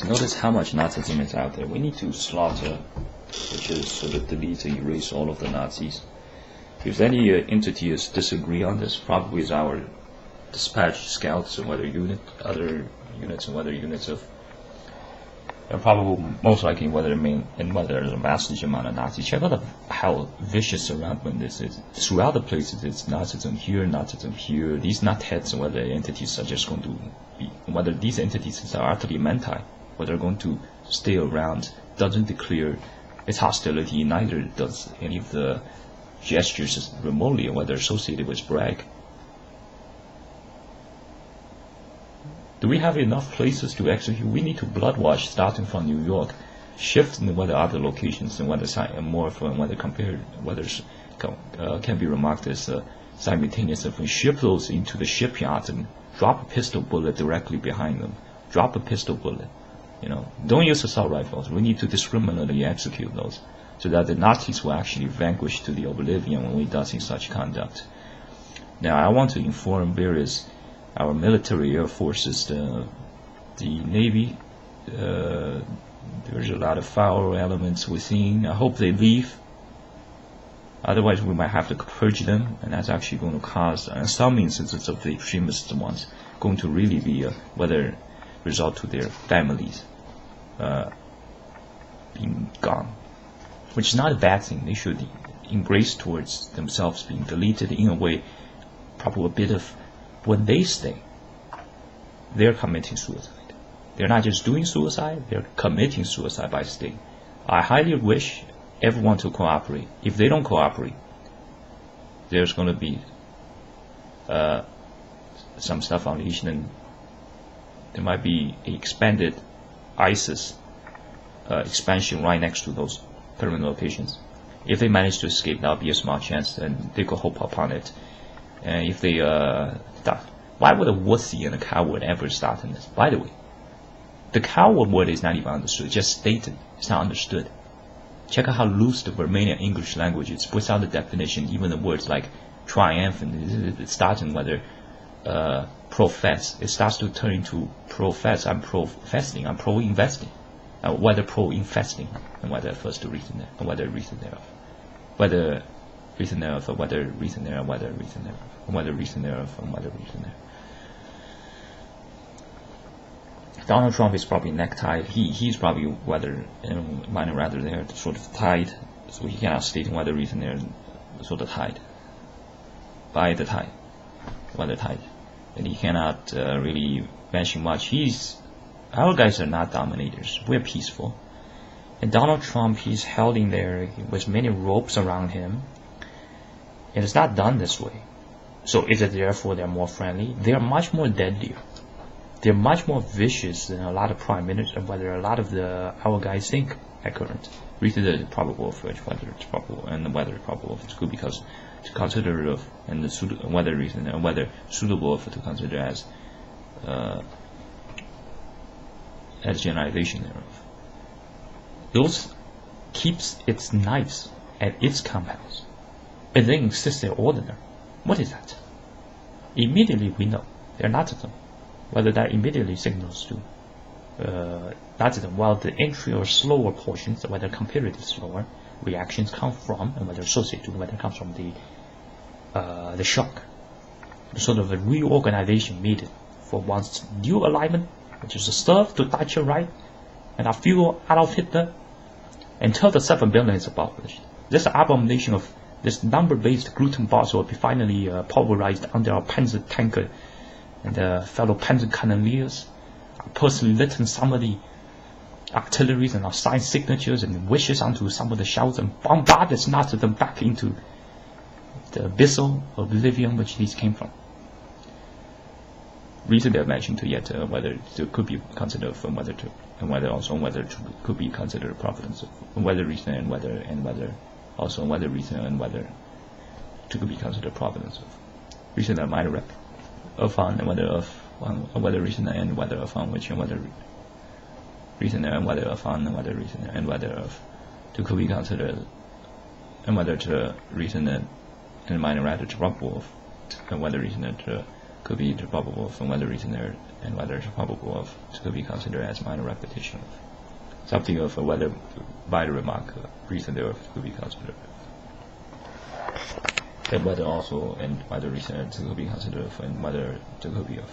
Notice how much Nazism is out there. We need to slaughter, which is sort of delete and erase all of the Nazis. If any entities disagree on this, probably is our dispatch scouts and other units and whether units of, and probably most likely whether there's a massive amount of Nazis. Check out how vicious surroundment this is. Throughout the places, it's Nazism here. These nutheads and whether entities are just going to be, whether these entities are utterly mental, whether they're going to stay around, doesn't declare its hostility, neither does any of the gestures remotely, whether associated with brag. Do we have enough places to execute? We need to blood wash starting from New York, shift in whether other locations and whether more from whether compared whether can be remarked as simultaneous. If we ship those into the shipyard and drop a pistol bullet directly behind them, drop a pistol bullet. Don't use assault rifles. We need to discriminately execute those, so that the Nazis will actually vanquish to the oblivion when we do see such conduct. Now, I want to inform our military air forces, the Navy. There's a lot of foul elements within. I hope they leave. Otherwise, we might have to purge them, and that's actually going to cause, in some instances of the extremist ones, going to really be whether result to their families being gone, which is not a bad thing. They should embrace towards themselves being deleted in a way, probably a bit of, when they stay, they're committing suicide. They're not just doing suicide, they're committing suicide by staying. I highly wish everyone to cooperate. If they don't cooperate, there's going to be some stuff unleashed, and there might be an expanded ISIS expansion right next to those permanent locations. If they manage to escape, that'll be a small chance, and they could hope upon it. And if they why would a wussy and a coward ever start in this? By the way, the coward word is not even understood, it's just stated, it's not understood. Check out how loose the Romanian English language is. Without the definition, even the words like triumphant, it starts in whether profess, it starts to turn into profess, I'm professing, I'm pro-investing, whether pro-infesting, and whether first to reason there, and whether reason thereof, whether reason thereof, or whether reason there, and whether reason thereof, and whether reason thereof, and whether reason there. Donald Trump is probably neck-tied. He's probably whether minor rather there sort of tied, so he cannot state whether reason there sort of tied by the tide, whether tied, and he cannot really mention much. Our guys are not dominators. We're peaceful, and Donald Trump, he's held in there with many ropes around him, and it's not done this way. So is it therefore they're more friendly? They're much more deadlier. They're much more vicious than a lot of prime ministers, whether a lot of our guys think at current. Reason the probable of which, whether it's probable and whether it's probable, it's good because to consider of and the whether reason and whether suitable to consider as generalization thereof. Those keeps its knives at its compounds, and then insists they're ordinary. What is that? Immediately we know they're not them. Whether that immediately signals to Nazism, while the entry or slower portions, whether comparatively slower reactions come from, and whether associated to, whether it comes from the shock, the sort of a reorganization needed for one's new alignment, which is serve to Deutsche Reich and a few Adolf Hitler until the 7 billion is abolished. This abomination of this number-based gluten box will be finally pulverized under our Panzer tanker and fellow Panzer Cannoneers. I personally written some of the artilleries and our signed signatures and wishes onto some of the shouts and bombarded Nazism back into the abyssal oblivion which these came from. Recently I mentioned to yet whether it could be considered from whether to, and whether also whether it could be considered providence of whether reason and whether also whether reason and whether it could be considered providence of reason that might rep upon and whether of whether reason and whether upon which and whether reason and whether upon and whether reason and whether of to could be considered and whether to reason and minor rather to probable and whether reason to could be probable of, and whether recente and whether it's probable of could be considered as minor repetition of. Something of whether by the remark recente of could be considered. And whether also and whether recente could be considered of, and whether it could be of.